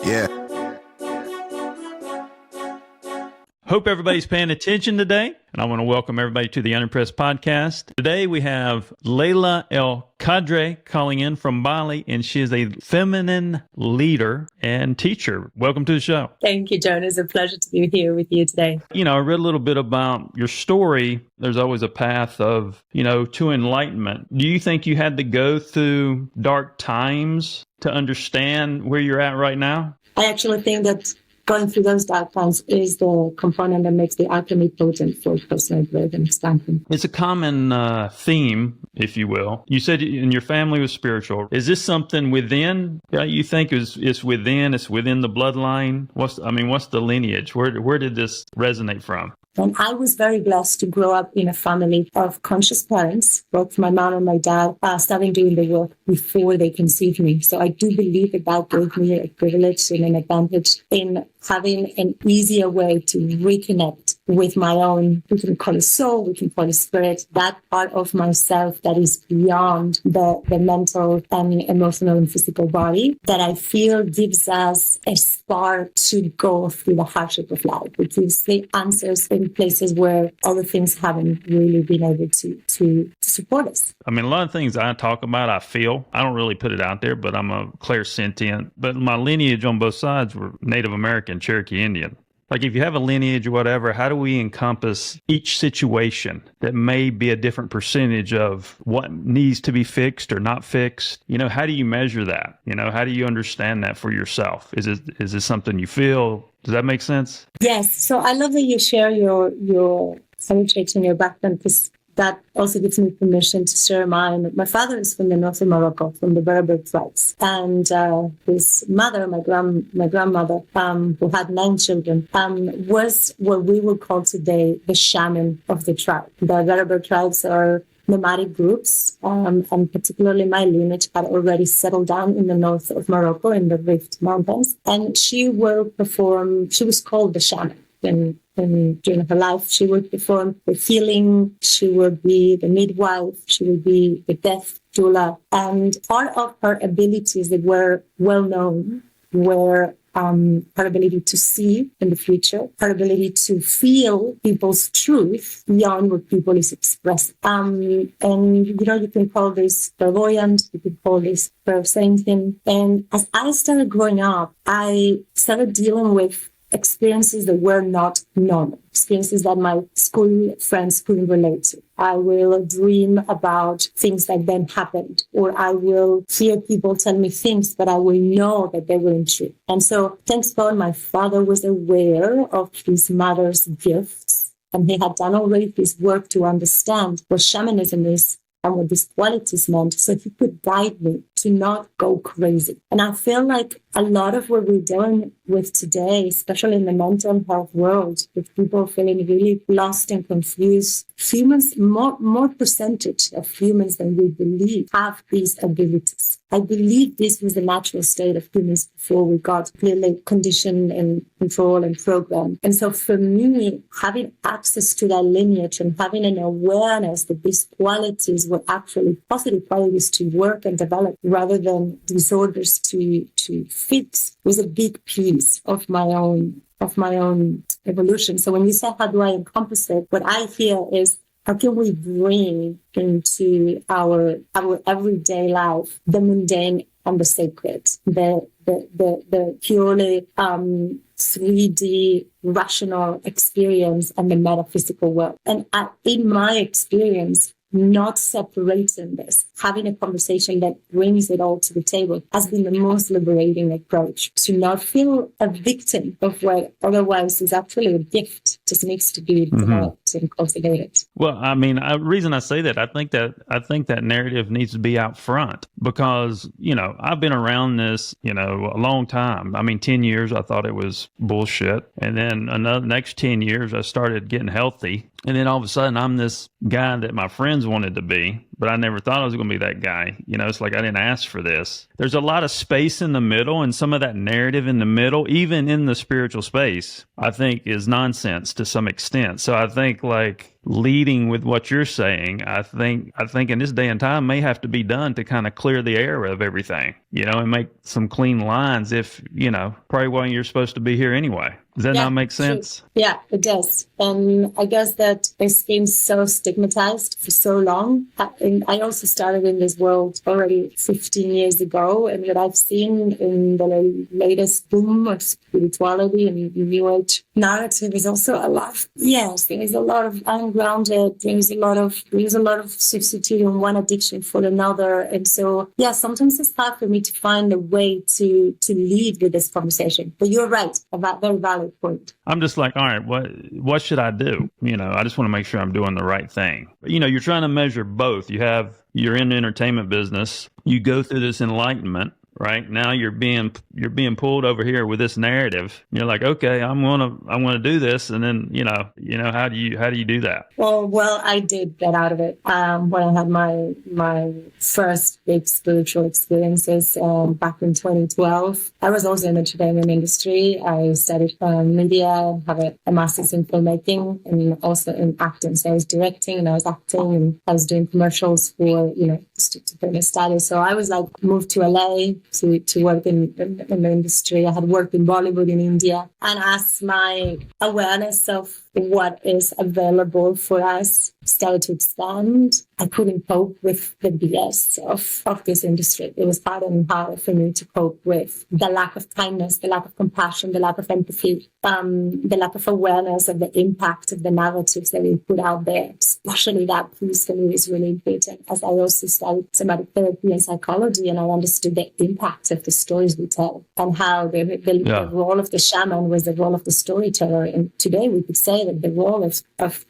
Yeah. Hope everybody's paying attention today, and I want to welcome everybody to the Unimpressed Podcast. Today we have Layla El Khadri calling in from Bali, and she is a feminine leader and teacher. Welcome to the show. Thank you, John. It's a pleasure to be here with you today. I read a little bit about your story. There's always a path of, to enlightenment. Do you think you had to go through dark times to understand where you're at right now? I actually think that going through those dark times is the component that makes the alchemy potent for personal growth and expansion. It's a common theme, if you will. You said in your family was spiritual. Is this something within you think it's within the bloodline? What's the lineage? Where did this resonate from? And I was very blessed to grow up in a family of conscious parents. Both my mom and my dad starting doing the work before they conceived me. So I do believe that gave me a privilege and an advantage in having an easier way to reconnect with my own, we can call it soul, we can call it spirit, that part of myself that is beyond the mental and emotional and physical body, that I feel gives us a spark to go through the hardship of life. It gives the answers in places where other things haven't really been able to support us. A lot of things I talk about, I feel. I don't really put it out there, but I'm a clairsentient. But my lineage on both sides were Native American, Cherokee Indian. Like if you have a lineage or whatever, how do we encompass each situation that may be a different percentage of what needs to be fixed or not fixed? How do you measure that? How do you understand that for yourself? Is it something you feel? Does that make sense? Yes. So I love that you share your heritage and your background, because that also gives me permission to share mine. My father is from the north of Morocco, from the Berber tribes. And his mother, my grandmother, who had 9 children, was what we would call today the shaman of the tribe. The Berber tribes are nomadic groups, and particularly my lineage had already settled down in the north of Morocco in the Rift Mountains. And she was called the shaman. And during her life, she would perform the healing, she would be the midwife, she would be the death doula. And part of her abilities that were well known were her ability to see in the future, her ability to feel people's truth beyond what people is expressing. And, you can call this clairvoyant, you can call this clairsentient. And as I started growing up, I started dealing with experiences that were not normal, experiences that my school friends couldn't relate to. I will dream about things that then happened, or I will hear people tell me things, but I will know that they weren't true. And so, thanks God, my father was aware of his mother's gifts, and he had done already his work to understand what shamanism is and what these qualities meant, so he could guide me to not go crazy. And I feel like a lot of what we're dealing with today, especially in the mental health world, with people feeling really lost and confused, humans, more percentage of humans than we believe have these abilities. I believe this was the natural state of humans before we got clearly conditioned and controlled and programmed. And so for me, having access to that lineage and having an awareness that these qualities were actually positive qualities to work and develop rather than disorders to fix was a big piece of my own evolution. So when you say, how do I encompass it? What I hear is, how can we bring into our everyday life the mundane and the sacred, the purely 3D rational experience and the metaphysical world? And in my experience, not separating this, having a conversation that brings it all to the table has been the most liberating approach, to not feel a victim of what otherwise is actually a gift, just needs to be developed and cultivated. Well, the reason I say that, I think that narrative needs to be out front, because, I've been around this, a long time. 10 years, I thought it was bullshit. And then next 10 years, I started getting healthy. And then all of a sudden, I'm this guy that my friends wanted to be, but I never thought I was going to be that guy. You know, it's like I didn't ask for this. There's a lot of space in the middle, and some of that narrative in the middle, even in the spiritual space, I think is nonsense to some extent. So I think like leading with what you're saying, I think in this day and time may have to be done to kind of clear the air of everything, you know, and make some clean lines if, you know, probably why you're supposed to be here anyway. Does that not make sense? True. Yeah, it does. And I guess that it's been so stigmatized for so long. And I also started in this world already 15 years ago. And what I've seen in the latest boom of spirituality and New Age narrative is also a lot. Yes, there is a lot of ungrounded. There's a lot of substituting one addiction for another. And so, yeah, sometimes it's hard for me to find a way to lead with this conversation. But you're right about very valid point. I'm just like, all right, what should I do? You know, I just want to make sure I'm doing the right thing. But, you know, you're trying to measure both. You're in the entertainment business. You go through this enlightenment, right? Now you're being pulled over here with this narrative. You're like, okay, I'm gonna do this, and then you know how do you do that? Well, I did get out of it when I had my first big spiritual experiences back in 2012. I was also in the entertainment industry. I studied media, have a master's in filmmaking, and also in acting. So I was directing and I was acting, and I was doing commercials for to pay my studies. So I was like moved to LA to work in the industry. I had worked in Bollywood in India, and as my awareness of what is available for us started to expand, I couldn't cope with the BS of this industry. It was hard and hard for me to cope with the lack of kindness, the lack of compassion, the lack of empathy, the lack of awareness of the impact of the narratives that we put out there. Especially that piece for me is really important, as I also studied somatic therapy and psychology, and I understood the impact of the stories we tell and how the role of the shaman was the role of the storyteller. And today we could say that the role of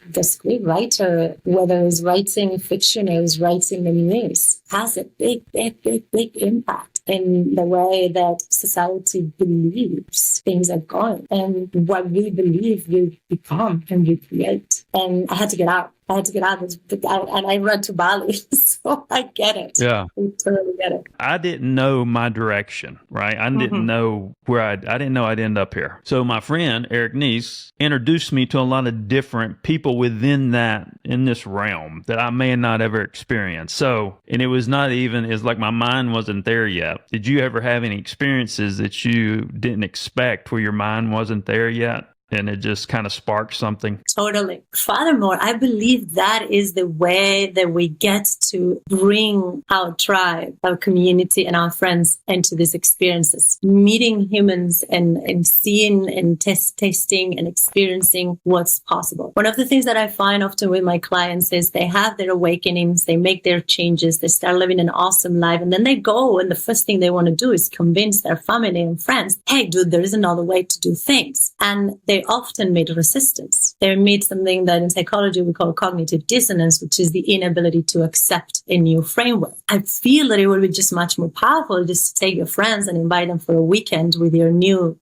the scriptwriter, whether it's writing fiction or is writing the news, has a big impact in the way that society believes things are going. And what we believe we become and we create. And I had to get out. And I ran to Bali, so I get it. Yeah, I totally get it. I didn't know my direction, right? I didn't know where I didn't know I'd end up here. So my friend Eric Neese introduced me to a lot of different people in this realm that I may not ever experienced. So, and it's like my mind wasn't there yet. Did you ever have any experiences that you didn't expect where your mind wasn't there yet? And it just kind of sparked something. Totally. Furthermore, I believe that is the way that we get to bring our tribe, our community, and our friends into these experiences. Meeting humans and seeing and testing and experiencing what's possible. One of the things that I find often with my clients is they have their awakenings, they make their changes, they start living an awesome life, and then they go and the first thing they want to do is convince their family and friends, hey, dude, there is another way to do things. And they often meet resistance. They meet something that in psychology we call cognitive dissonance, which is the inability to accept a new framework. I feel that it would be just much more powerful just to take your friends and invite them for a weekend with your new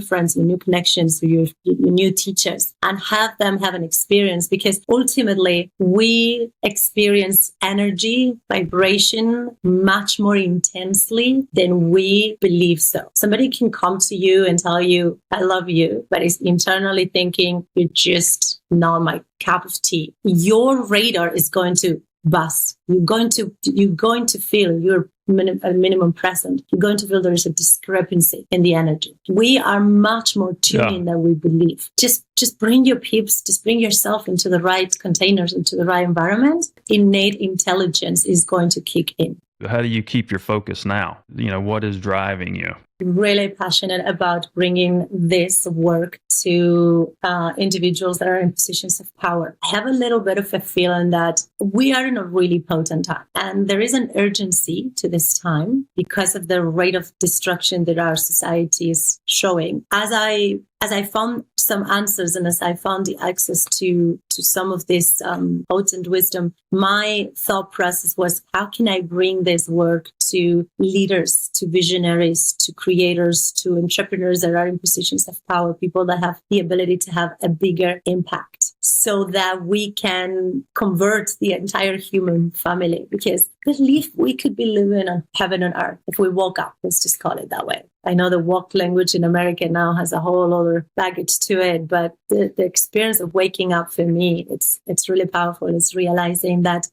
friends, your new connections, your new teachers, and have them have an experience, because ultimately we experience energy, vibration much more intensely than we believe so. Somebody can come to you and tell you, I love you, but it's internally thinking, you're just not my cup of tea. Your radar is going to bust. You're going to feel you're a minimum present. You're going to feel there is a discrepancy in the energy. We are much more tuning than we believe. Just bring your peeps, just bring yourself into the right containers, into the right environment. Innate intelligence is going to kick in. How do you keep your focus now? What is driving you? Really passionate about bringing this work to individuals that are in positions of power. I have a little bit of a feeling that we are in a really potent time, and there is an urgency to this time because of the rate of destruction that our society is showing. As I found some answers and as I found the access to some of this potent wisdom, my thought process was, how can I bring this work to leaders, to visionaries, to creators, to entrepreneurs that are in positions of power, people that have the ability to have a bigger impact, so that we can convert the entire human family. Because I believe we could be living on heaven on earth if we woke up. Let's just call it that way. I know the woke language in America now has a whole other baggage to it, but the experience of waking up for me, it's really powerful. It's realizing that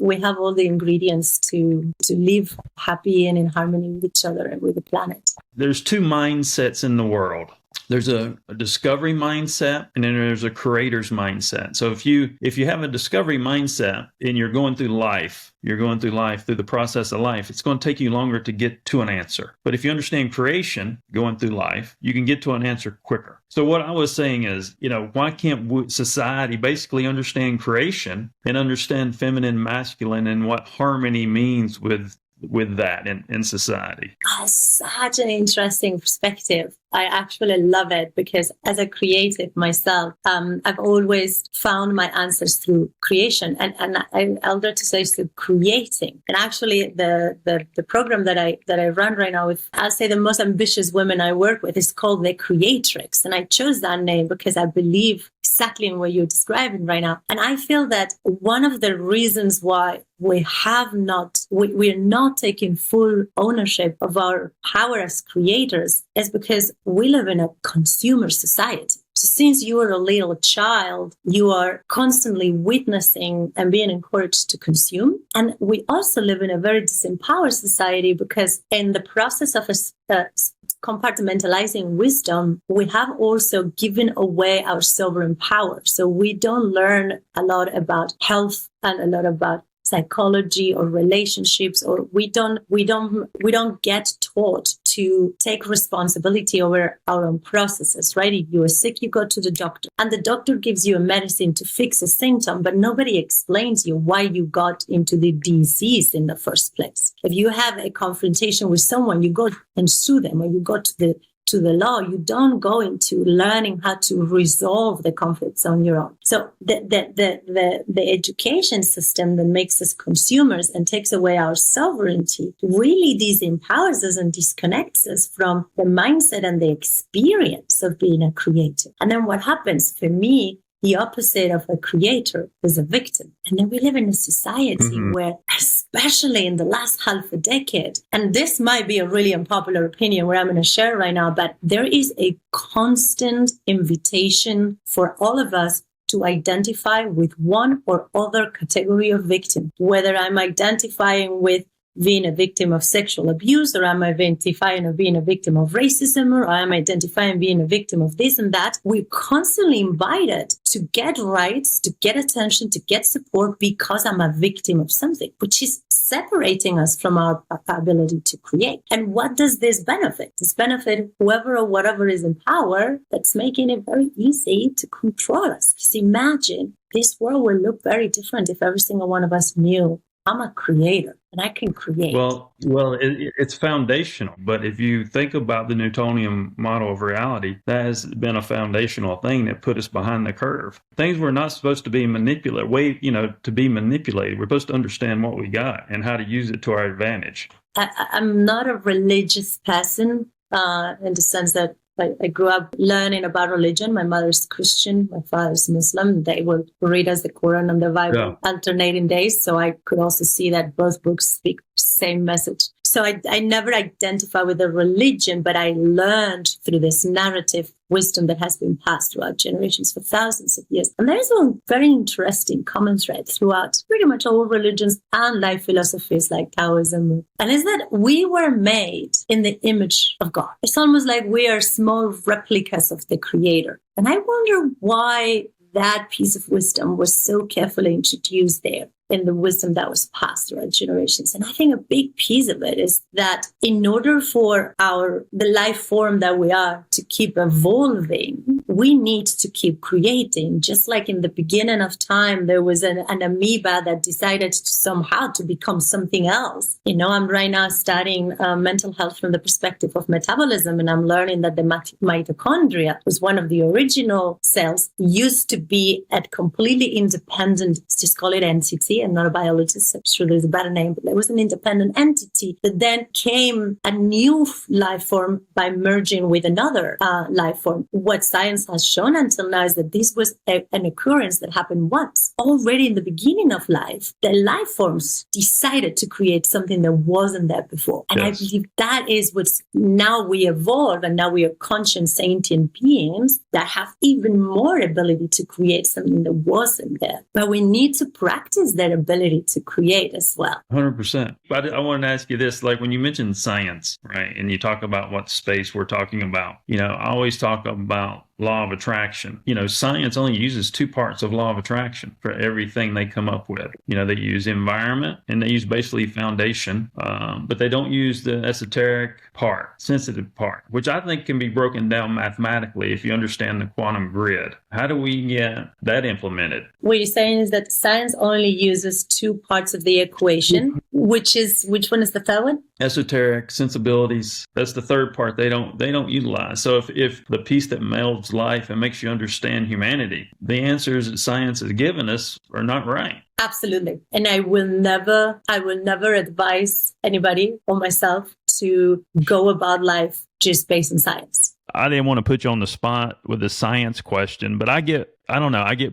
we have all the ingredients to live happy and in harmony with each other and with the planet. There's two mindsets in the world. There's a discovery mindset, and then there's a creator's mindset. So if you have a discovery mindset and you're going through life through the process of life, it's going to take you longer to get to an answer. But if you understand creation going through life, you can get to an answer quicker. So what I was saying is, why can't society basically understand creation and understand feminine, masculine, and what harmony means with that in society? Such an interesting perspective. I actually love it, because as a creative myself, I've always found my answers through creation, and I'll dare to say through creating. And actually, the program that I run right now with, I'll say, the most ambitious women I work with is called the Creatrix, and I chose that name because I believe exactly in what you're describing right now. And I feel that one of the reasons why we're not taking full ownership of our power as creators is because we live in a consumer society. So since you are a little child, you are constantly witnessing and being encouraged to consume. And we also live in a very disempowered society, because in the process of compartmentalizing wisdom, we have also given away our sovereign power. So we don't learn a lot about health and a lot about psychology or relationships, or we don't get taught to take responsibility over our own processes, right? If you are sick, you go to the doctor, and the doctor gives you a medicine to fix a symptom, but nobody explains you why you got into the disease in the first place. If you have a confrontation with someone, you go and sue them, or you go to the law. You don't go into learning how to resolve the conflicts on your own. So the education system that makes us consumers and takes away our sovereignty really disempowers us and disconnects us from the mindset and the experience of being a creator. And then what happens for me, the opposite of a creator is a victim. And then we live in a society where, especially in the last half a decade, and this might be a really unpopular opinion where I'm going to share right now, but there is a constant invitation for all of us to identify with one or other category of victim, whether I'm identifying with being a victim of sexual abuse, or I'm identifying of being a victim of racism, or I'm identifying being a victim of this and that. We're constantly invited to get rights, to get attention, to get support because I'm a victim of something, which is separating us from our ability to create. And what does this benefit? This benefit whoever or whatever is in power, that's making it very easy to control us. Because imagine this world would look very different if every single one of us knew I'm a creator and I can create. Well, it's foundational. But if you think about the Newtonian model of reality, that has been a foundational thing that put us behind the curve. Things we're not supposed to be manipulated. To be manipulated. We're supposed to understand what we got and how to use it to our advantage. I'm not a religious person in the sense that I grew up learning about religion. My mother's Christian, my father's Muslim. They would read us the Quran and the Bible alternating days. So I could also see that both books speak the same message. So I never identify with a religion, but I learned through this narrative wisdom that has been passed throughout generations for thousands of years. And there's one very interesting common thread throughout pretty much all religions and life philosophies like Taoism. And is that we were made in the image of God. It's almost like we are small replicas of the Creator. And I wonder why that piece of wisdom was so carefully introduced there in the wisdom that was passed throughout generations. And I think a big piece of it is that in order for the life form that we are to keep evolving, we need to keep creating. Just like in the beginning of time, there was an amoeba that decided to somehow to become something else. I'm right now studying mental health from the perspective of metabolism, and I'm learning that the mitochondria was one of the original cells, used to be a completely independent, let's just call it entity. I'm not a biologist, I'm sure there's a better name, but there was an independent entity that then came a new life form by merging with another life form. What science has shown until now is that this was an occurrence that happened once. Already in the beginning of life, the life forms decided to create something that wasn't there before. And yes. I believe that is what's now we evolve, and now we are conscious sentient beings that have even more ability to create something that wasn't there. But we need to practice that ability to create as well. 100%. But I wanted to ask you this, like when you mentioned science, right, and you talk about what space we're talking about, I always talk about law of attraction. Science only uses two parts of law of attraction for everything they come up with. They use environment and they use basically foundation, but they don't use the esoteric part, sensitive part, which I think can be broken down mathematically if you understand the quantum grid. How do we get that implemented? What you're saying is that science only uses two parts of the equation, which one is the third one? Esoteric sensibilities. That's the third part they don't utilize. So if the piece that melds life and makes you understand humanity, the answers that science has given us are not right. Absolutely. And I will never advise anybody or myself to go about life just based on science. I didn't want to put you on the spot with the science question, but I get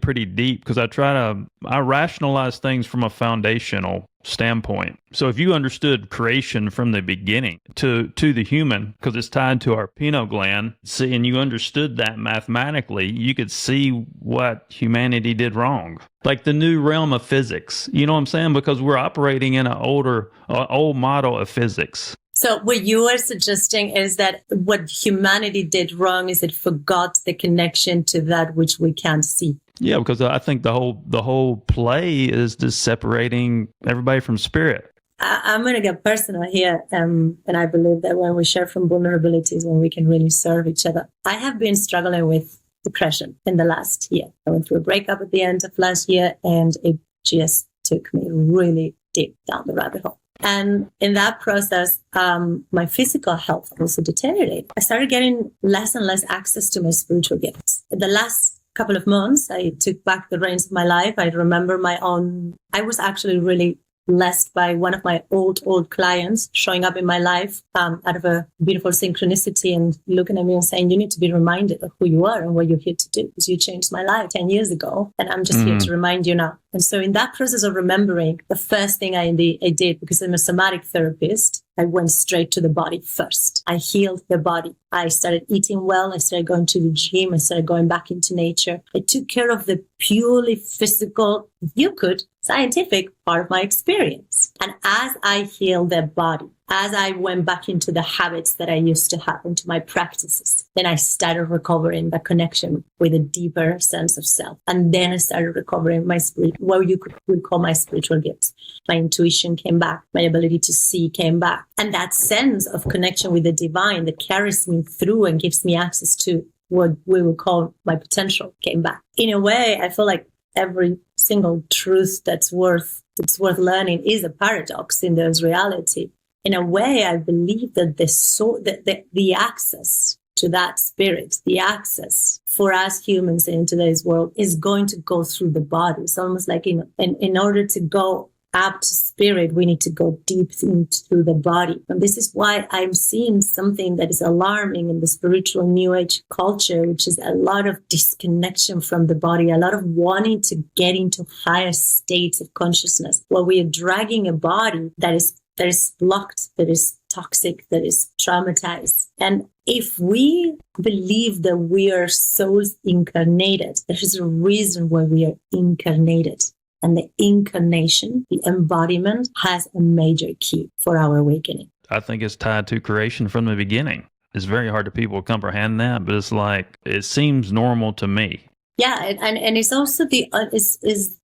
pretty deep because I rationalize things from a foundational standpoint. So if you understood creation from the beginning to the human, because it's tied to our pineal gland, and you understood that mathematically, you could see what humanity did wrong. Like the new realm of physics, you know what I'm saying? Because we're operating in an old model of physics. So what you are suggesting is that what humanity did wrong is it forgot the connection to that which we can't see. Yeah, because I think the whole play is just separating everybody from spirit. I'm going to get personal here, and I believe that when we share from vulnerabilities, when we can really serve each other. I have been struggling with depression in the last year. I went through a breakup at the end of last year, and it just took me really deep down the rabbit hole. And in that process, my physical health also deteriorated. I started getting less and less access to my spiritual gifts. In the last couple of months, I took back the reins of my life. I remember I was actually really blessed by one of my old clients showing up in my life out of a beautiful synchronicity and looking at me and saying, you need to be reminded of who you are and what you're here to do, because you changed my life 10 years ago. And I'm just here to remind you now. And so in that process of remembering, the first thing I did, because I'm a somatic therapist, I went straight to the body first. I healed the body. I started eating well. I started going to the gym. I started going back into nature. I took care of the purely physical, if you could, scientific part of my experience. And as I healed the body, as I went back into the habits that I used to have, into my practices, then I started recovering the connection with a deeper sense of self. And then I started recovering my what you could call my spiritual gifts. My intuition came back. My ability to see came back. And that sense of connection with the divine that carries me through and gives me access to what we would call my potential came back. In a way, I feel like every single truth that's worth learning is a paradox in this reality. In a way, I believe that the access to that spirit, the access for us humans in today's world is going to go through the body. It's almost like in order to go up to spirit, we need to go deep into the body. And this is why I'm seeing something that is alarming in the spiritual New Age culture, which is a lot of disconnection from the body, a lot of wanting to get into higher states of consciousness, while we are dragging a body that is blocked, that is toxic, that is traumatized. And if we believe that we are souls incarnated, there is a reason why we are incarnated. And the incarnation, the embodiment, has a major key for our awakening. I think it's tied to creation from the beginning. It's very hard to people comprehend that, but it's like, it seems normal to me. Yeah, and it's also the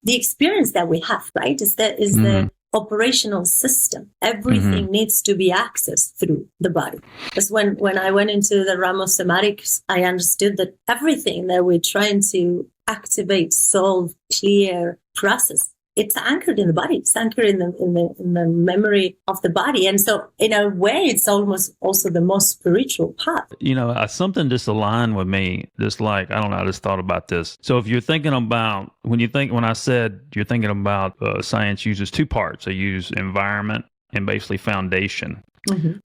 experience that we have, right? Is the operational system. Everything needs to be accessed through the body. Because when I went into the realm of somatics, I understood that everything that we're trying to activate, solve, clear, process, it's anchored in the body. It's anchored in the memory of the body. And so in a way, it's almost also the most spiritual path. Something just aligned with me. Just like, I don't know, I just thought about this. So if you're thinking about, when I said you're thinking about science uses two parts. They use environment and basically foundation.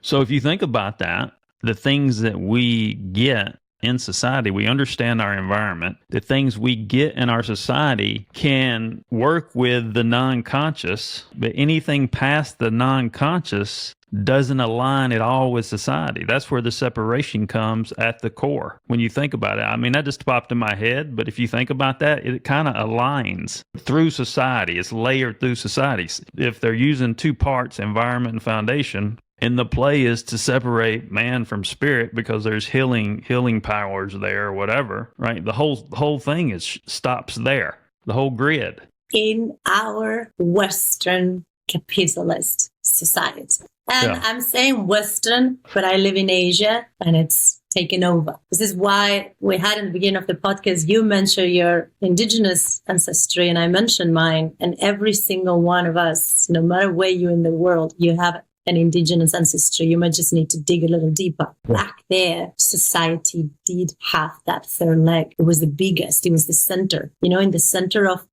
So if you think about that, the things that we get in society, we understand our environment. The things we get in our society can work with the non-conscious, but anything past the non-conscious doesn't align at all with society. That's where the separation comes at the core. When you think about it, I mean, that just popped in my head, but if you think about that, it kind of aligns through society. It's layered through society. If they're using two parts, environment and foundation, and the play is to separate man from spirit because there's healing powers there or whatever, right? The whole thing stops there, the whole grid. In our Western capitalist society. And I'm saying Western, but I live in Asia and it's taken over. This is why we had in the beginning of the podcast, you mentioned your indigenous ancestry and I mentioned mine. And every single one of us, no matter where you're in the world, you have an indigenous ancestry. You might just need to dig a little deeper. Back there, society did have that third leg. It was the biggest. It was the center. In the center of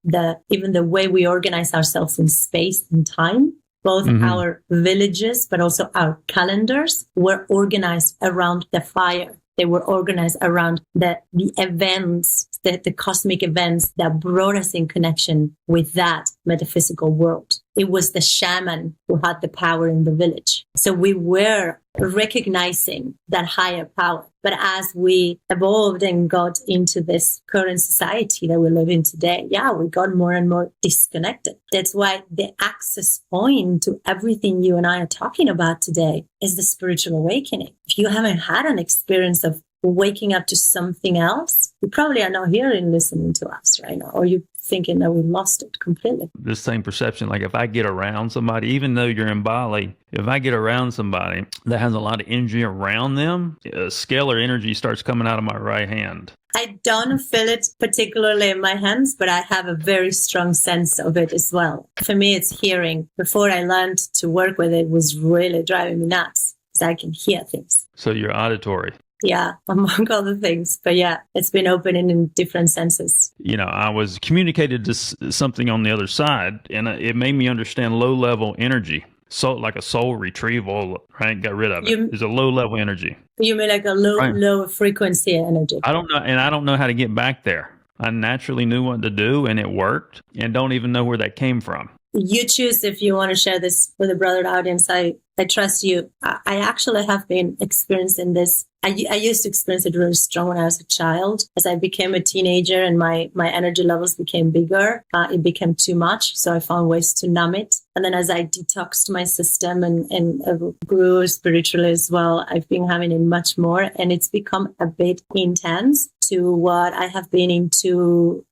even the way we organize ourselves in space and time. Both our villages, but also our calendars were organized around the fire. They were organized around the events, the cosmic events that brought us in connection with that metaphysical world. It was the shaman who had the power in the village. So we were recognizing that higher power. But as we evolved and got into this current society that we live in today, we got more and more disconnected. That's why the access point to everything you and I are talking about today is the spiritual awakening. If you haven't had an experience of waking up to something else, you probably are not here and listening to us right now, or you're thinking that we lost it completely. The same perception, like if I get around somebody, even though you're in Bali, if I get around somebody that has a lot of energy around them, scalar energy starts coming out of my right hand. I don't feel it particularly in my hands, but I have a very strong sense of it as well. For me, it's hearing. Before I learned to work with it was really driving me nuts because I can hear things. So you're auditory. Yeah, among other things. But it's been opening in different senses. I was communicated to something on the other side, and it made me understand low-level energy. So like a soul retrieval, right? Got rid of it. It's a low-level energy. You mean like a low frequency energy? I don't know, and I don't know how to get back there. I naturally knew what to do, and it worked, and don't even know where that came from. You choose if you want to share this with a broader audience. I trust you. I actually have been experiencing this. I used to experience it really strong when I was a child. As I became a teenager and my energy levels became bigger, it became too much. So I found ways to numb it. And then as I detoxed my system and grew spiritually as well, I've been having it much more. And it's become a bit intense to what I have been into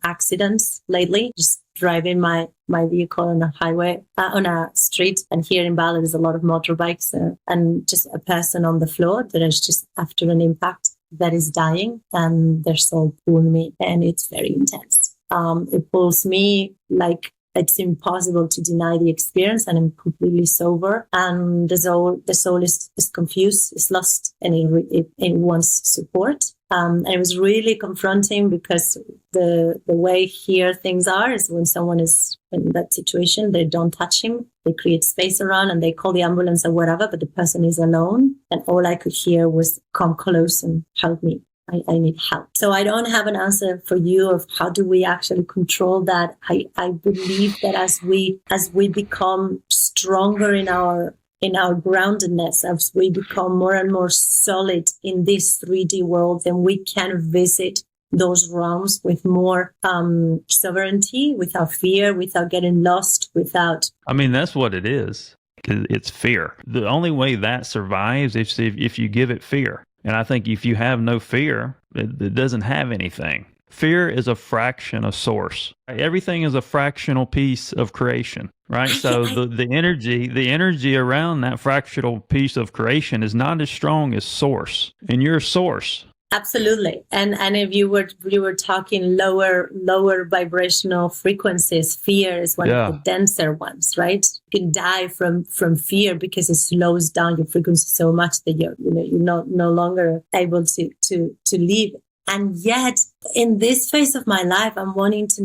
accidents lately, just driving my vehicle on a highway, on a street. And here in Bali, there's a lot of motorbikes and just a person on the floor that is just after an impact that is dying and their soul pulled me. And it's very intense. It pulls me like it's impossible to deny the experience, and I'm completely sober. And the soul is confused, is lost, and it wants support. And it was really confronting because the way here things are is when someone is in that situation, they don't touch him. They create space around and they call the ambulance or whatever, but the person is alone. And all I could hear was, come close and help me. I need help. So I don't have an answer for you of how do we actually control that. I believe that as we become stronger in our groundedness, as we become more and more solid in this 3D world, then we can visit those realms with more sovereignty, without fear, without getting lost, without... I mean, that's what it is. It's fear. The only way that survives is if you give it fear. And I think if you have no fear, it doesn't have anything. Fear is a fraction of source. Everything is a fractional piece of creation, right? So the energy around that fractional piece of creation is not as strong as source, and you're source. Absolutely. And if you were talking lower vibrational frequencies, fear is one of the denser ones, right? You can die from fear because it slows down your frequency so much that you're no longer able to live. And yet in this phase of my life, I'm wanting to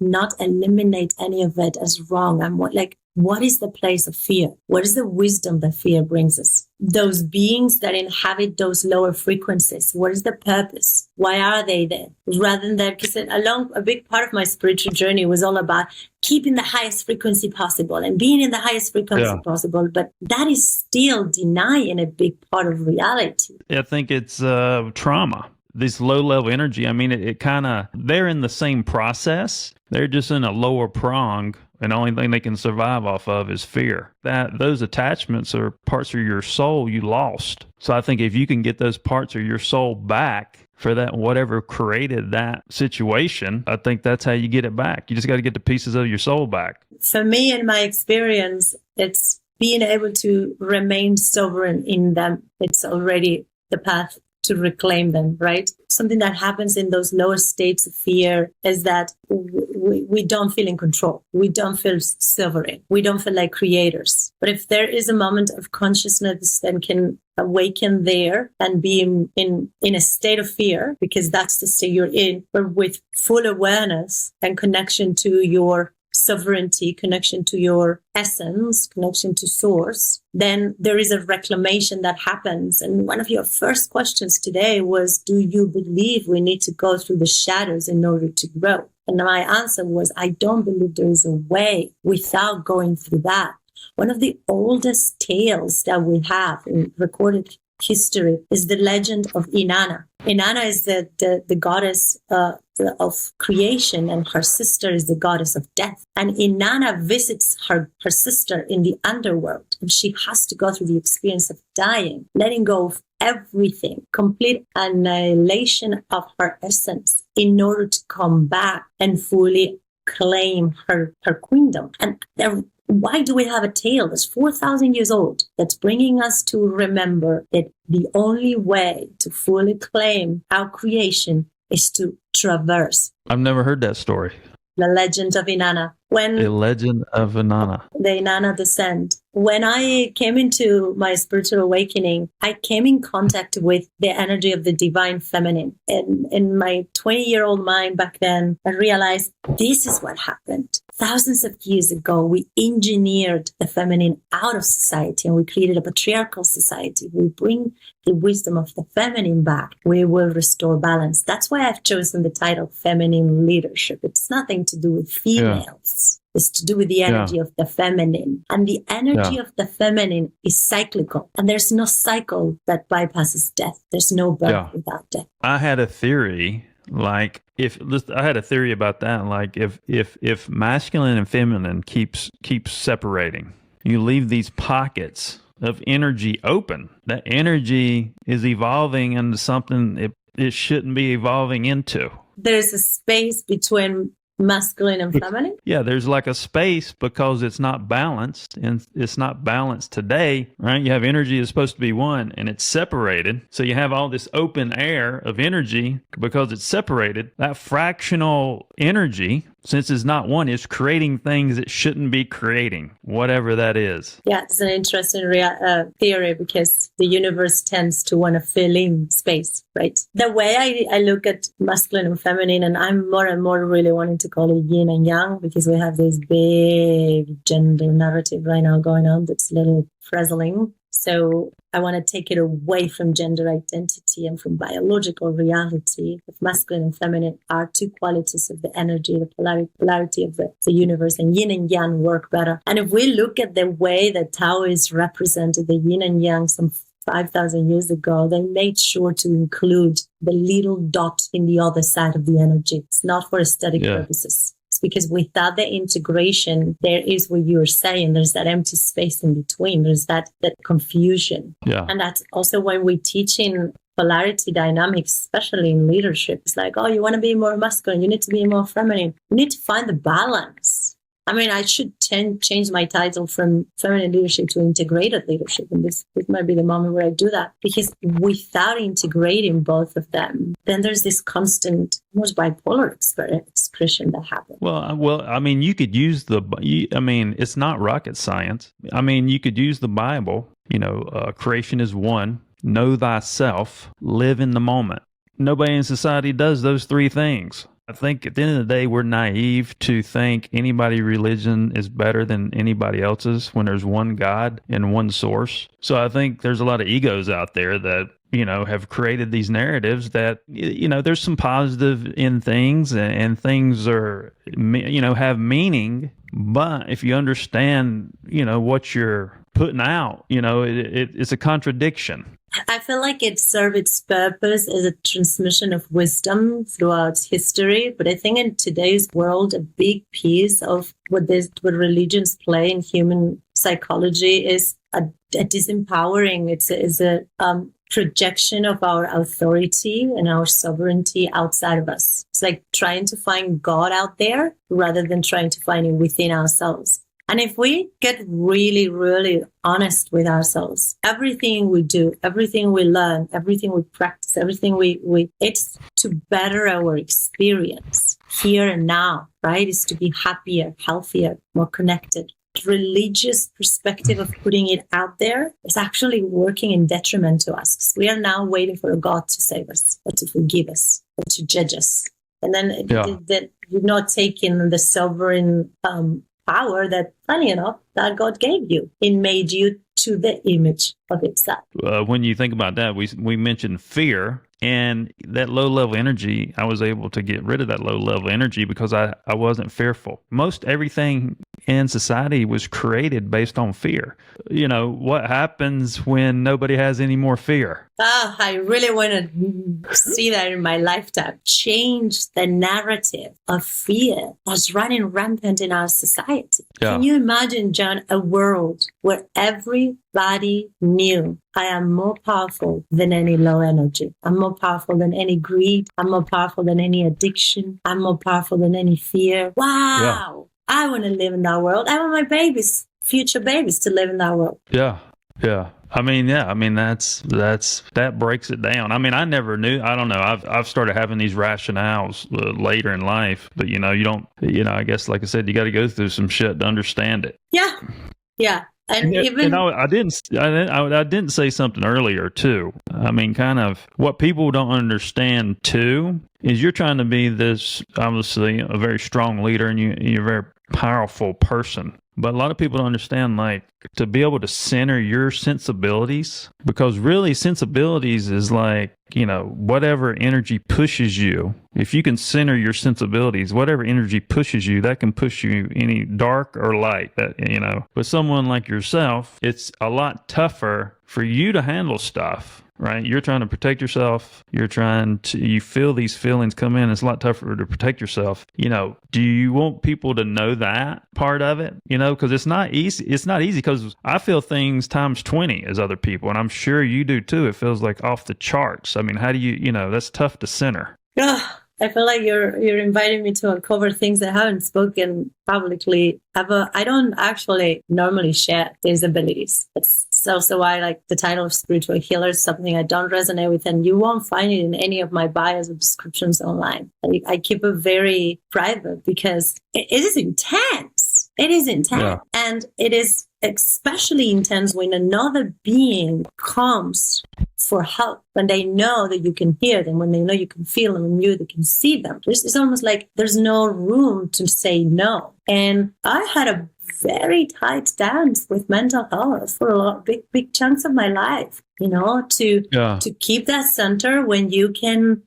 not eliminate any of it as wrong. I'm like, what is the place of fear? What is the wisdom that fear brings us? Those beings that inhabit those lower frequencies, what is the purpose? Why are they there? Rather than, because a big part of my spiritual journey was all about keeping the highest frequency possible and being in the highest frequency possible. But that is still denying a big part of reality. I think it's trauma. This low level energy, I mean, it kind of, they're in the same process. They're just in a lower prong, and the only thing they can survive off of is fear. Those attachments are parts of your soul you lost. So I think if you can get those parts of your soul back for that, whatever created that situation, I think that's how you get it back. You just got to get the pieces of your soul back. For me, in my experience, it's being able to remain sovereign in them. It's already the path to reclaim them, right? Something that happens in those lower states of fear is that we don't feel in control. We don't feel sovereign. We don't feel like creators. But if there is a moment of consciousness that can awaken there and be in a state of fear, because that's the state you're in, but with full awareness and connection to your sovereignty, connection to your essence, connection to source, then there is a reclamation that happens. And one of your first questions today was, do you believe we need to go through the shadows in order to grow? And my answer was, I don't believe there is a way without going through that. One of the oldest tales that we have in recorded history is the legend of Inanna. Inanna is the goddess of creation, and her sister is the goddess of death. And Inanna visits her sister in the underworld, and she has to go through the experience of dying, letting go of everything, complete annihilation of her essence in order to come back and fully claim her queendom. And why do we have a tale that's 4,000 years old that's bringing us to remember that the only way to fully claim our creation is to traverse? I've never heard that story. The legend of Inanna. The legend of Inanna. The Inanna descent. When I came into my spiritual awakening, I came in contact with the energy of the divine feminine. And in my 20-year-old mind back then, I realized this is what happened. Thousands of years ago, we engineered the feminine out of society and we created a patriarchal society. We bring the wisdom of the feminine back. We will restore balance. That's why I've chosen the title Feminine Leadership. It's nothing to do with females. It's to do with the energy of the feminine. And the energy of the feminine is cyclical. And there's no cycle that bypasses death. There's no birth without death. I had a theory, about that. Like if masculine and feminine keeps separating, you leave these pockets of energy open. That energy is evolving into something it shouldn't be evolving into. There's a space between masculine and feminine? Yeah, there's like a space because it's not balanced, and it's not balanced today, right? You have energy that's supposed to be one and it's separated. So you have all this open air of energy because it's separated. That fractional energy, since it's not one, is creating things it shouldn't be creating, whatever that is. Yeah, it's an interesting theory because the universe tends to want to fill in space, right? The way I look at masculine and feminine, and I'm more and more really wanting to call it yin and yang, because we have this big gender narrative right now going on that's a little frazzling. So I want to take it away from gender identity and from biological reality. If masculine and feminine are two qualities of the energy, the polarity of the universe, and yin and yang work better. And if we look at the way that Tao is represented, the yin and yang, some 5,000 years ago, they made sure to include the little dot in the other side of the energy. It's not for aesthetic purposes. It's because without the integration, there is what you're saying. There's that empty space in between. There's that confusion. Yeah. And that's also when we're teaching polarity dynamics, especially in leadership. It's like, oh, you want to be more masculine, you need to be more feminine. You need to find the balance. I mean, I should change my title from feminine leadership to integrated leadership. And this might be the moment where I do that. Because without integrating both of them, then there's this constant, almost bipolar expression that happens. Well, I mean, you could use it's not rocket science. I mean, you could use the Bible, creation is one, know thyself, live in the moment. Nobody in society does those three things. I think at the end of the day, we're naive to think anybody's religion is better than anybody else's when there's one God and one source. So I think there's a lot of egos out there that, have created these narratives that, there's some positive in things and things are, have meaning. But if you understand, what you're putting out, it's a contradiction. I feel like it served its purpose as a transmission of wisdom throughout history. But I think in today's world, a big piece of what religions play in human psychology is a disempowering. It's a projection of our authority and our sovereignty outside of us. It's like trying to find God out there rather than trying to find Him within ourselves. And if we get really, really honest with ourselves, everything we do, everything we learn, everything we practice, everything it's to better our experience here and now, right? It's to be happier, healthier, more connected. Religious perspective of putting it out there is actually working in detriment to us. We are now waiting for a God to save us, or to forgive us, or to judge us. And then that you're not taking the sovereign power that, funny enough, that God gave you. It made you to the image of itself. When you think about that, we mentioned fear. And that low-level energy, I was able to get rid of that low-level energy because I wasn't fearful. Most everything in society was created based on fear. What happens when nobody has any more fear? Oh, I really want to see that in my lifetime. Change the narrative of fear that's running rampant in our society. Yeah. Can you imagine, John, a world where everybody knew I am more powerful than any low energy. I'm more powerful than any greed. I'm more powerful than any addiction. I'm more powerful than any fear. Wow. Yeah. I want to live in that world. I want my future babies to live in that world. Yeah. Yeah. That breaks it down. I mean, I never knew. I don't know. I've started having these rationales later in life, but you don't. I guess, like I said, you got to go through some shit to understand it. Yeah. Yeah. And I didn't say something earlier too. I mean, kind of what people don't understand too is you're trying to be this, obviously, a very strong leader, and you're a very powerful person. But a lot of people don't understand, like, to be able to center your sensibilities, because really sensibilities is like, whatever energy pushes you. If you can center your sensibilities, whatever energy pushes you, that can push you any dark or light. But someone like yourself, it's a lot tougher for you to handle stuff. Right? You're trying to protect yourself. You feel these feelings come in. It's a lot tougher to protect yourself. Do you want people to know that part of it? Because it's not easy. It's not easy because I feel things times 20 as other people. And I'm sure you do too. It feels like off the charts. I mean, how do you, that's tough to center. I feel like you're inviting me to uncover things I haven't spoken publicly ever. I don't actually normally share these abilities. It's also why, like, the title of spiritual healer is something I don't resonate with, and you won't find it in any of my bios or descriptions online. I keep it very private because it is intense. It is intense. Yeah. And it is especially intense when another being comes for help, when they know that you can hear them, when they know you can feel them, and they can see them. It's almost like there's no room to say no. And I had a very tight stance with mental health for a lot, big chunks of my life. To keep that center when you can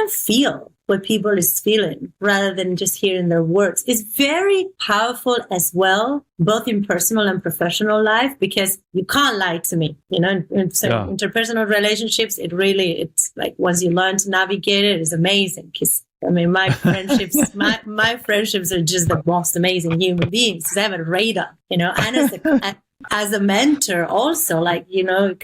feel what people is feeling rather than just hearing their words. It's very powerful as well, both in personal and professional life, because you can't lie to me. In interpersonal relationships, it's like once you learn to navigate it, it's amazing. Because my friendships, my friendships are just the most amazing human beings because I have a radar, and as a mentor also, like, the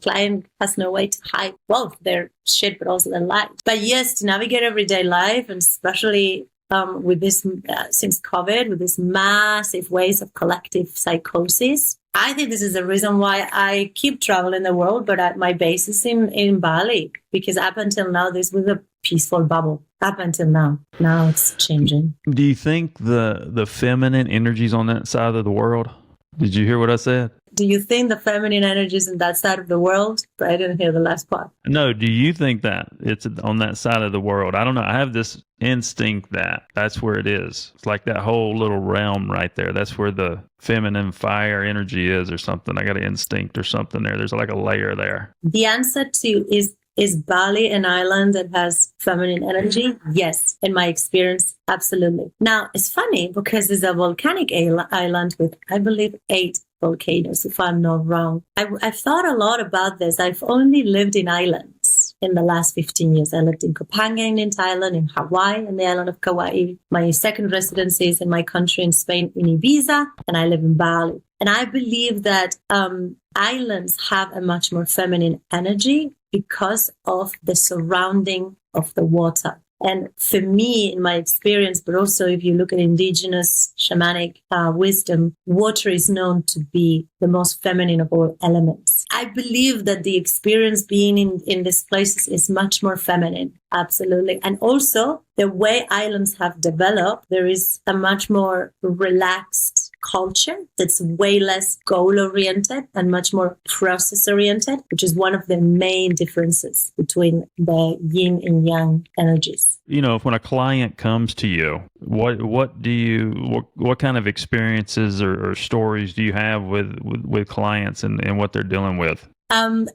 client has no way to hide both their shit, but also their light. But yes, to navigate everyday life, and especially with this, since COVID, with this massive waves of collective psychosis, I think this is the reason why I keep traveling the world, but at my base is in Bali, because up until now, this was a peaceful bubble. Up until now it's changing. Do you think the feminine energies on that side of the world? Did you hear what I said? Do you think the feminine energies in that side of the world? But I didn't hear the last part. No, do you think that it's on that side of the world? I don't know. I have this instinct that that's where it is. It's like that whole little realm right there. That's where the feminine fire energy is or something. I got an instinct or something there. There's like a layer there. The answer to is Bali an island that has feminine energy? Yes, in my experience, absolutely. Now, it's funny because it's a volcanic island with, I believe, 8 volcanoes, if I'm not wrong. I've thought a lot about this. I've only lived in islands in the last 15 years. I lived in Kopangan in Thailand, in Hawaii, in the island of Kauai. My second residency is in my country in Spain, in Ibiza, and I live in Bali. And I believe that islands have a much more feminine energy because of the surrounding of the water. And for me, in my experience, but also if you look at indigenous shamanic wisdom, water is known to be the most feminine of all elements. I believe that the experience being in these places is much more feminine. Absolutely. And also the way islands have developed, there is a much more relaxed culture that's way less goal-oriented and much more process-oriented, which is one of the main differences between the yin and yang energies. You know, when a client comes to you, what kind of experiences or stories do you have with clients and what they're dealing with?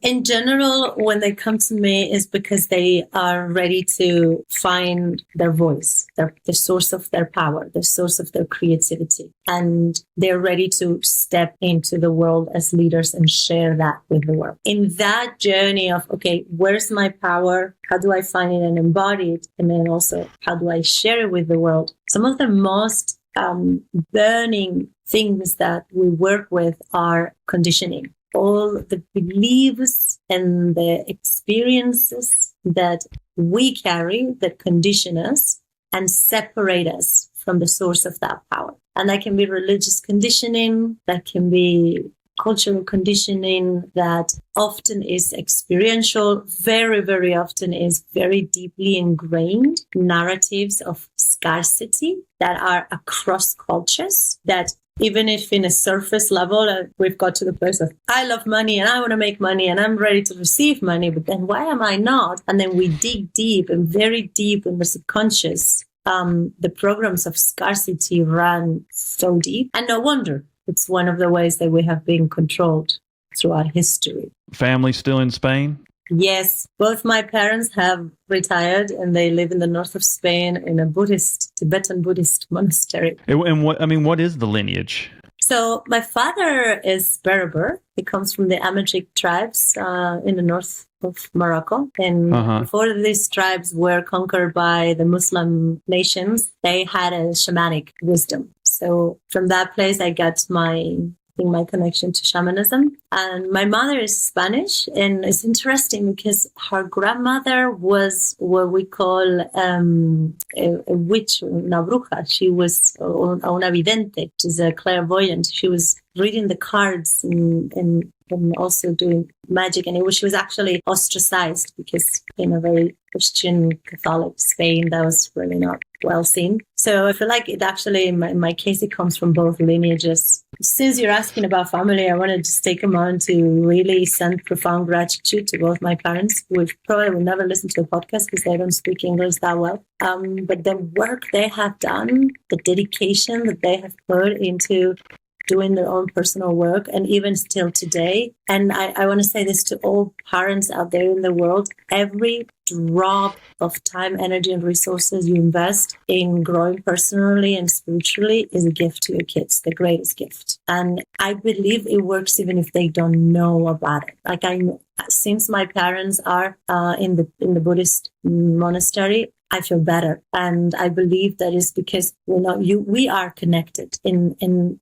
In general, when they come to me, is because they are ready to find their voice, the source of their power, the source of their creativity. And they're ready to step into the world as leaders and share that with the world. In that journey of, okay, where's my power? How do I find it and embody it? And then also, how do I share it with the world? Some of the most burning things that we work with are conditioning. All the beliefs and the experiences that we carry that condition us and separate us from the source of that power. And that can be religious conditioning, that can be cultural conditioning, that often is experiential, very, very often is very deeply ingrained narratives of scarcity that are across cultures, that even if in a surface level, we've got to the place of, I love money and I want to make money and I'm ready to receive money, but then why am I not? And then we dig deep and very deep in the subconscious. The programs of scarcity run so deep. And no wonder it's one of the ways that we have been controlled throughout history. Family still in Spain? Yes, both my parents have retired and they live in the north of Spain in a Tibetan Buddhist monastery. And what is the lineage? So my father is Berber. He comes from the Amazic tribes in the north of Morocco. And before these tribes were conquered by the Muslim nations, they had a shamanic wisdom. So from that place, I got my connection to shamanism. And my mother is Spanish, and it's interesting because her grandmother was what we call a witch, una bruja. She was una vidente, which is a clairvoyant. She was reading the cards and also doing magic. And she was actually ostracized because in a very Christian Catholic Spain, that was really not well seen. So I feel like it actually, in my case, it comes from both lineages. Since you're asking about family, I want to just take a moment to really send profound gratitude to both my parents, who probably will never listen to a podcast because they don't speak English that well. But the work they have done, the dedication that they have put into doing their own personal work, and even still today. And I want to say this to all parents out there in the world: every drop of time, energy, and resources you invest in growing personally and spiritually is a gift to your kids, the greatest gift. And I believe it works even if they don't know about it. Like since my parents are in the Buddhist monastery, I feel better. And I believe that is because we are connected in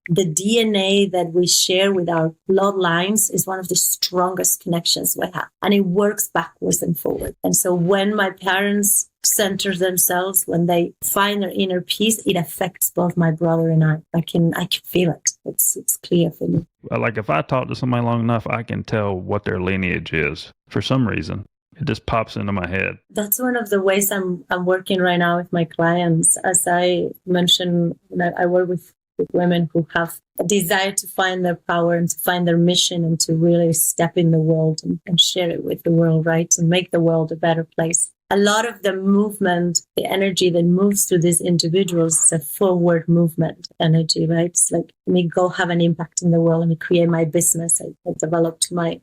the DNA that we share with our bloodlines is one of the strongest connections we have. And it works backwards and forward. And so when my parents center themselves, when they find their inner peace, it affects both my brother and I. I can feel it. It's clear for me. Like if I talk to somebody long enough, I can tell what their lineage is for some reason. It just pops into my head. That's one of the ways I'm working right now with my clients. As I mentioned, I work with women who have a desire to find their power and to find their mission and to really step in the world and share it with the world, right? To make the world a better place. A lot of the movement, the energy that moves through these individuals is a forward movement energy, right? It's like, let me go have an impact in the world. Let me create my business. I developed my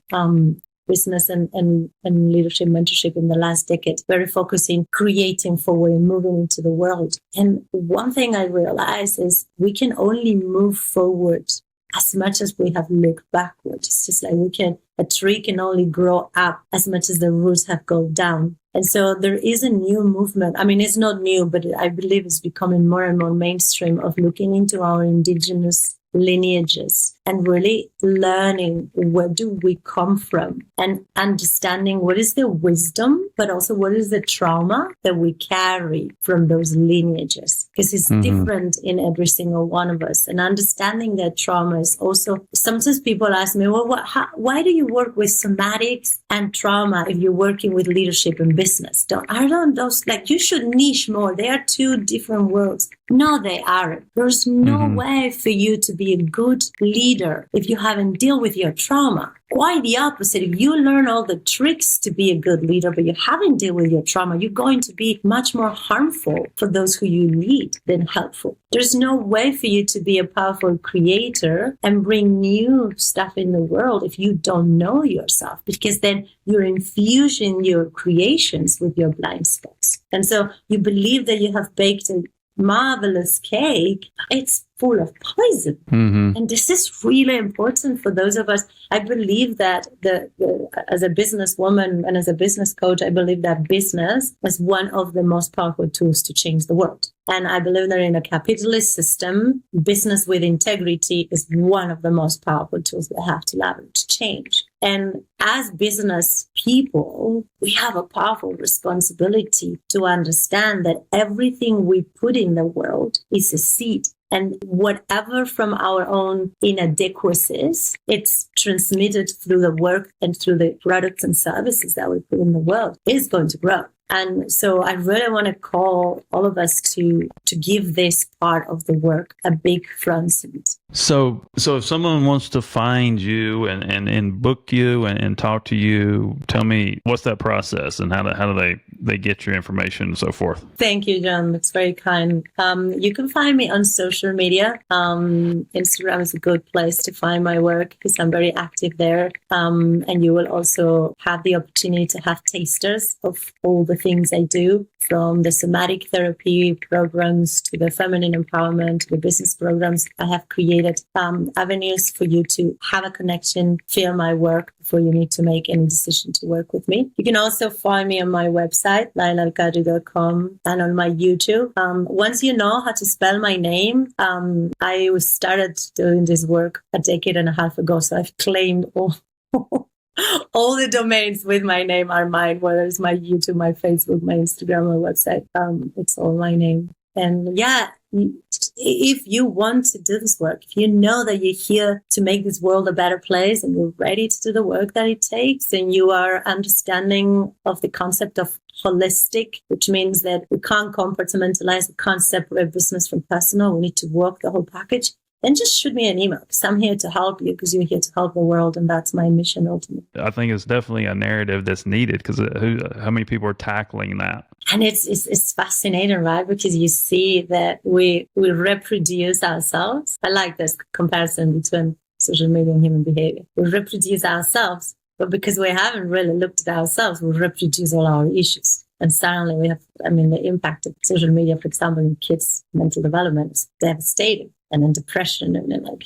business and leadership mentorship in the last decade, very focusing, creating forward and moving into the world. And one thing I realized is we can only move forward as much as we have looked backwards. It's just like a tree can only grow up as much as the roots have gone down. And so there is a new movement. I mean, it's not new, but I believe it's becoming more and more mainstream of looking into our indigenous lineages and really learning where do we come from and understanding what is the wisdom, but also what is the trauma that we carry from those lineages, because it's different in every single one of us. And understanding that trauma is also, sometimes people ask me, well, why do you work with somatics and trauma if you're working with leadership and business? You should niche more. They are two different worlds. No, they aren't. There's no way for you to be a good leader if you haven't dealt with your trauma. Quite the opposite. If you learn all the tricks to be a good leader, but you haven't dealt with your trauma, you're going to be much more harmful for those who you lead than helpful. There's no way for you to be a powerful creator and bring new stuff in the world if you don't know yourself, because then you're infusing your creations with your blind spots. And so you believe that you have baked a marvelous cake, it's full of poison. And this is really important for those of us. I believe that as a businesswoman and as a business coach, I believe that business is one of the most powerful tools to change the world. And I believe that in a capitalist system, business with integrity is one of the most powerful tools we have to leverage to change. And as business people, we have a powerful responsibility to understand that everything we put in the world is a seed. And whatever from our own inadequacies, it's transmitted through the work and through the products and services that we put in the world is going to grow. And so I really want to call all of us to give this part of the work a big front seat. So if someone wants to find you and book you and talk to you, tell me, what's that process and how do they get your information and so forth? Thank you, John. That's very kind. You can find me on social media. Instagram is a good place to find my work because I'm very active there. And you will also have the opportunity to have tasters of all the things I do, from the somatic therapy programs to the feminine empowerment to the business programs. I have created avenues for you to have a connection, feel my work before you need to make any decision to work with me. You can also find me on my website, LaylaElKhadri.com, and on my YouTube. Once you know how to spell my name, I started doing this work a decade and a half ago, so I've claimed all the domains with my name are mine, whether it's my YouTube, my Facebook, my Instagram, my website. It's all my name. And yeah, if you want to do this work, if you know that you're here to make this world a better place and you're ready to do the work that it takes, and you are understanding of the concept of holistic, which means that we can't compartmentalize, we can't separate business from personal, we need to work the whole package, then just shoot me an email, because I'm here to help you, because you're here to help the world, and that's my mission ultimately. I think it's definitely a narrative that's needed, because how many people are tackling that? And it's fascinating, right? Because you see that we reproduce ourselves. I like this comparison between social media and human behavior. We reproduce ourselves, but because we haven't really looked at ourselves, we reproduce all our issues. And suddenly we have, the impact of social media, for example, in kids' mental development is devastating. and in depression, and then like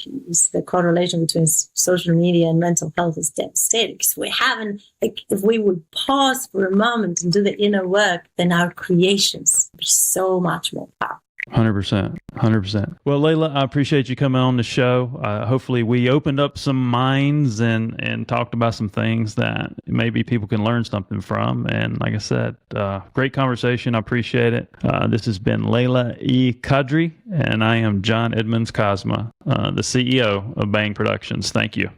the correlation between social media and mental health is devastating. Because we haven't, like, if we would pause for a moment and do the inner work, then our creations would be so much more powerful. 100%. 100%. Well, Layla, I appreciate you coming on the show. Hopefully we opened up some minds and talked about some things that maybe people can learn something from. And like I said, great conversation. I appreciate it. This has been Layla E. Khadri, and I am John Edmonds Kozma, the CEO of Bang Productions. Thank you.